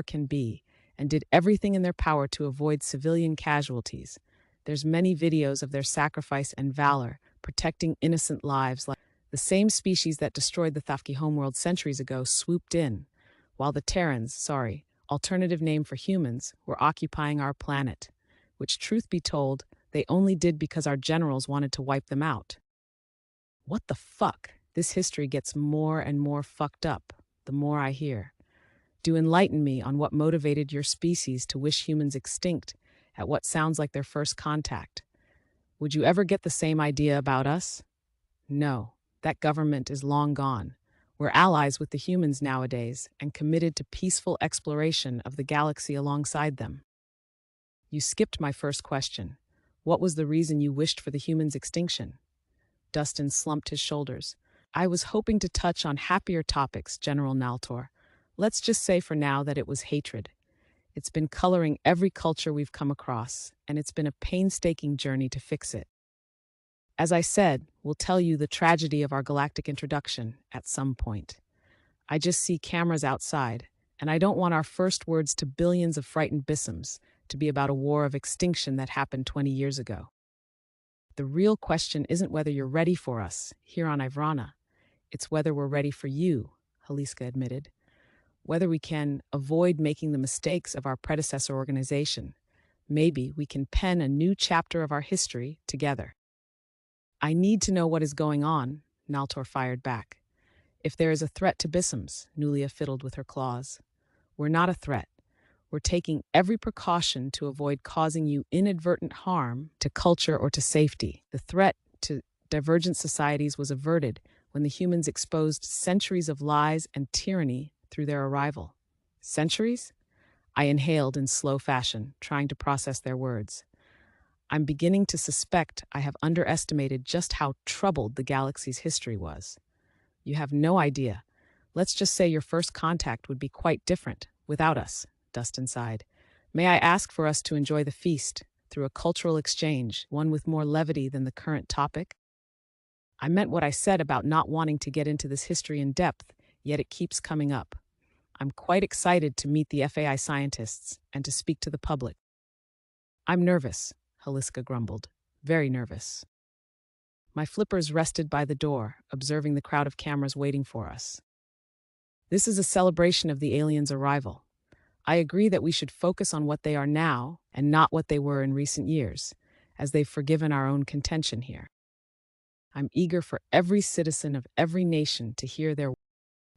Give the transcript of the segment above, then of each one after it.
can be, and did everything in their power to avoid civilian casualties. There's many videos of their sacrifice and valor, protecting innocent lives. Like the same species that destroyed the Thafki homeworld centuries ago swooped in, while the Terrans, alternative name for humans, were occupying our planet, which, truth be told, they only did because our generals wanted to wipe them out. What the fuck? This history gets more and more fucked up, the more I hear. Do enlighten me on what motivated your species to wish humans extinct at what sounds like their first contact. Would you ever get the same idea about us? No, that government is long gone. We're allies with the humans nowadays and committed to peaceful exploration of the galaxy alongside them. You skipped my first question. What was the reason you wished for the humans' extinction? Dustin slumped his shoulders. I was hoping to touch on happier topics, General Naltor. Let's just say for now that it was hatred. It's been coloring every culture we've come across, and it's been a painstaking journey to fix it. As I said, we'll tell you the tragedy of our galactic introduction at some point. I just see cameras outside, and I don't want our first words to billions of frightened Bissams to be about a war of extinction that happened 20 years ago. The real question isn't whether you're ready for us here on Ivrana. It's whether we're ready for you, Haliska admitted. Whether we can avoid making the mistakes of our predecessor organization. Maybe we can pen a new chapter of our history together. I need to know what is going on, Naltor fired back. If there is a threat to Bissams, Nulia fiddled with her claws. We're not a threat. We're taking every precaution to avoid causing you inadvertent harm to culture or to safety. The threat to divergent societies was averted when the humans exposed centuries of lies and tyranny through their arrival. Centuries? I inhaled in slow fashion, trying to process their words. I'm beginning to suspect I have underestimated just how troubled the galaxy's history was. You have no idea. Let's just say your first contact would be quite different without us, Dustin sighed. May I ask for us to enjoy the feast through a cultural exchange, one with more levity than the current topic? I meant what I said about not wanting to get into this history in depth, yet it keeps coming up. I'm quite excited to meet the FAI scientists and to speak to the public. I'm nervous, Haliska grumbled. Very nervous. My flippers rested by the door, observing the crowd of cameras waiting for us. This is a celebration of the aliens' arrival. I agree that we should focus on what they are now and not what they were in recent years, as they've forgiven our own contention here. I'm eager for every citizen of every nation to hear their words,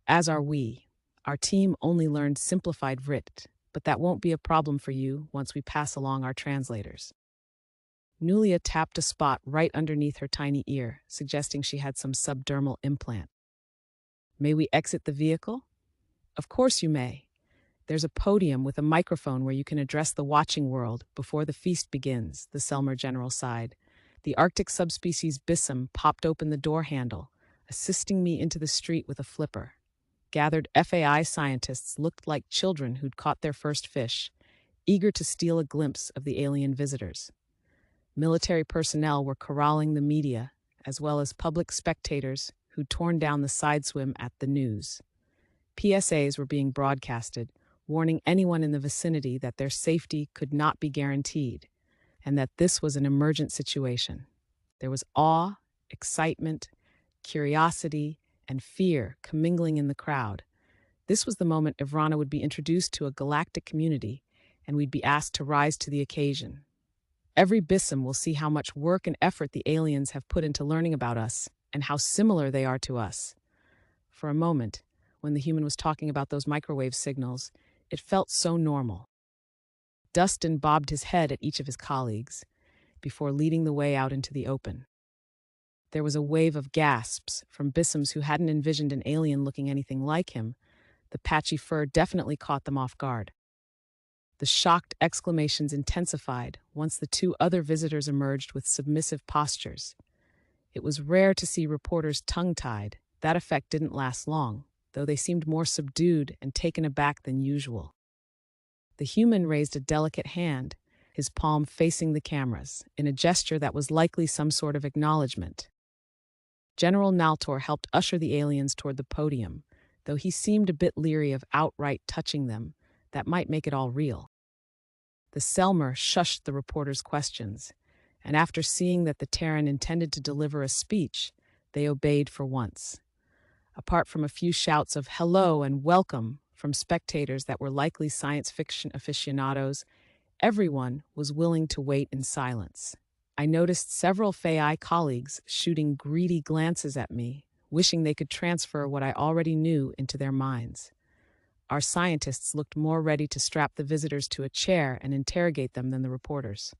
as are we. Our team only learned simplified Vrit, but that won't be a problem for you once we pass along our translators. Nulia tapped a spot right underneath her tiny ear, suggesting she had some subdermal implant. May we exit the vehicle? Of course you may. There's a podium with a microphone where you can address the watching world before the feast begins, the Selmer general sighed. The Arctic subspecies Bissam popped open the door handle, assisting me into the street with a flipper. Gathered FAI scientists looked like children who'd caught their first fish, eager to steal a glimpse of the alien visitors. Military personnel were corralling the media, as well as public spectators who'd torn down the side swim at the news. PSAs were being broadcasted, warning anyone in the vicinity that their safety could not be guaranteed, and that this was an emergent situation. There was awe, excitement, curiosity, and fear commingling in the crowd. This was the moment Ivrana would be introduced to a galactic community, and we'd be asked to rise to the occasion. Every Bissam will see how much work and effort the aliens have put into learning about us, and how similar they are to us. For a moment, when the human was talking about those microwave signals, it felt so normal. Dustin bobbed his head at each of his colleagues, before leading the way out into the open. There was a wave of gasps from Bissams who hadn't envisioned an alien looking anything like him. The patchy fur definitely caught them off guard. The shocked exclamations intensified once the two other visitors emerged with submissive postures. It was rare to see reporters tongue-tied. That effect didn't last long, though they seemed more subdued and taken aback than usual. The human raised a delicate hand, his palm facing the cameras, in a gesture that was likely some sort of acknowledgement. General Naltor helped usher the aliens toward the podium, though he seemed a bit leery of outright touching them, that might make it all real. The Selmer shushed the reporter's questions, and after seeing that the Terran intended to deliver a speech, they obeyed for once. Apart from a few shouts of hello and welcome from spectators that were likely science fiction aficionados, everyone was willing to wait in silence. I noticed several Fai colleagues shooting greedy glances at me, wishing they could transfer what I already knew into their minds. Our scientists looked more ready to strap the visitors to a chair and interrogate them than the reporters.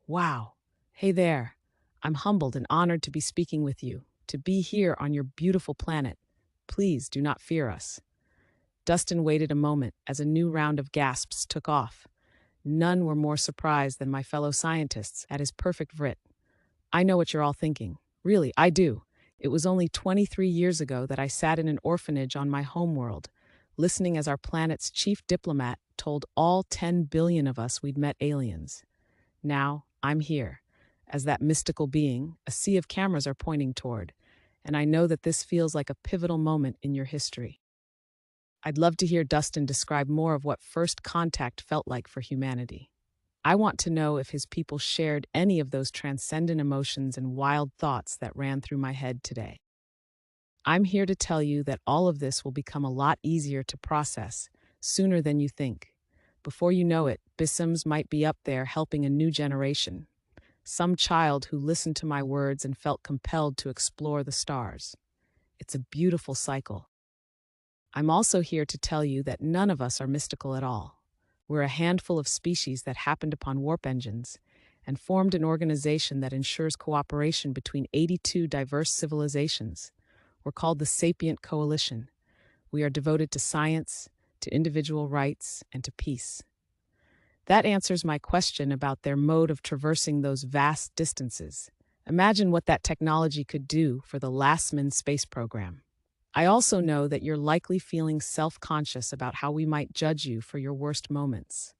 Wow. Hey there. I'm humbled and honored to be speaking with you, to be here on your beautiful planet. Please do not fear us. Dustin waited a moment as a new round of gasps took off. None were more surprised than my fellow scientists at his perfect vrit. I know what you're all thinking. Really, I do. It was only 23 years ago that I sat in an orphanage on my homeworld, listening as our planet's chief diplomat told all 10 billion of us we'd met aliens. Now, I'm here, as that mystical being a sea of cameras are pointing toward, and I know that this feels like a pivotal moment in your history. I'd love to hear Dustin describe more of what first contact felt like for humanity. I want to know if his people shared any of those transcendent emotions and wild thoughts that ran through my head today. I'm here to tell you that all of this will become a lot easier to process sooner than you think. Before you know it, Bissims might be up there helping a new generation. Some child who listened to my words and felt compelled to explore the stars. It's a beautiful cycle. I'm also here to tell you that none of us are mystical at all. We're a handful of species that happened upon warp engines and formed an organization that ensures cooperation between 82 diverse civilizations. We're called the Sapient Coalition. We are devoted to science, to individual rights, and to peace. That answers my question about their mode of traversing those vast distances. Imagine what that technology could do for the Lasman space program. I also know that you're likely feeling self-conscious about how we might judge you for your worst moments.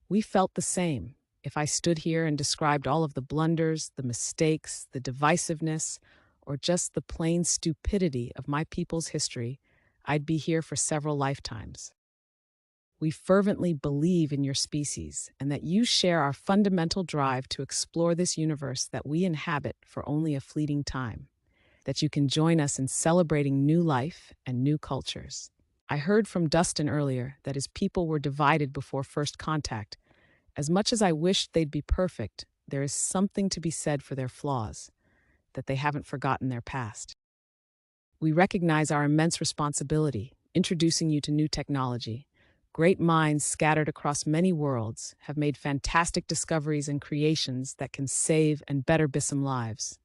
We felt the same. If I stood here and described all of the blunders, the mistakes, the divisiveness, or just the plain stupidity of my people's history, I'd be here for several lifetimes. We fervently believe in your species and that you share our fundamental drive to explore this universe that we inhabit for only a fleeting time. That you can join us in celebrating new life and new cultures. I heard from Dustin earlier that his people were divided before first contact. As much as I wished they'd be perfect, there is something to be said for their flaws, that they haven't forgotten their past. We recognize our immense responsibility, introducing you to new technology. Great minds scattered across many worlds have made fantastic discoveries and creations that can save and better Bissim lives.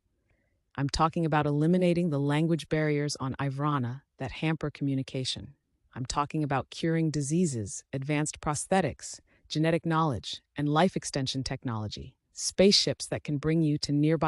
I'm talking about eliminating the language barriers on Ivrana that hamper communication. I'm talking about curing diseases, advanced prosthetics, genetic knowledge, and life extension technology. Spaceships that can bring you to nearby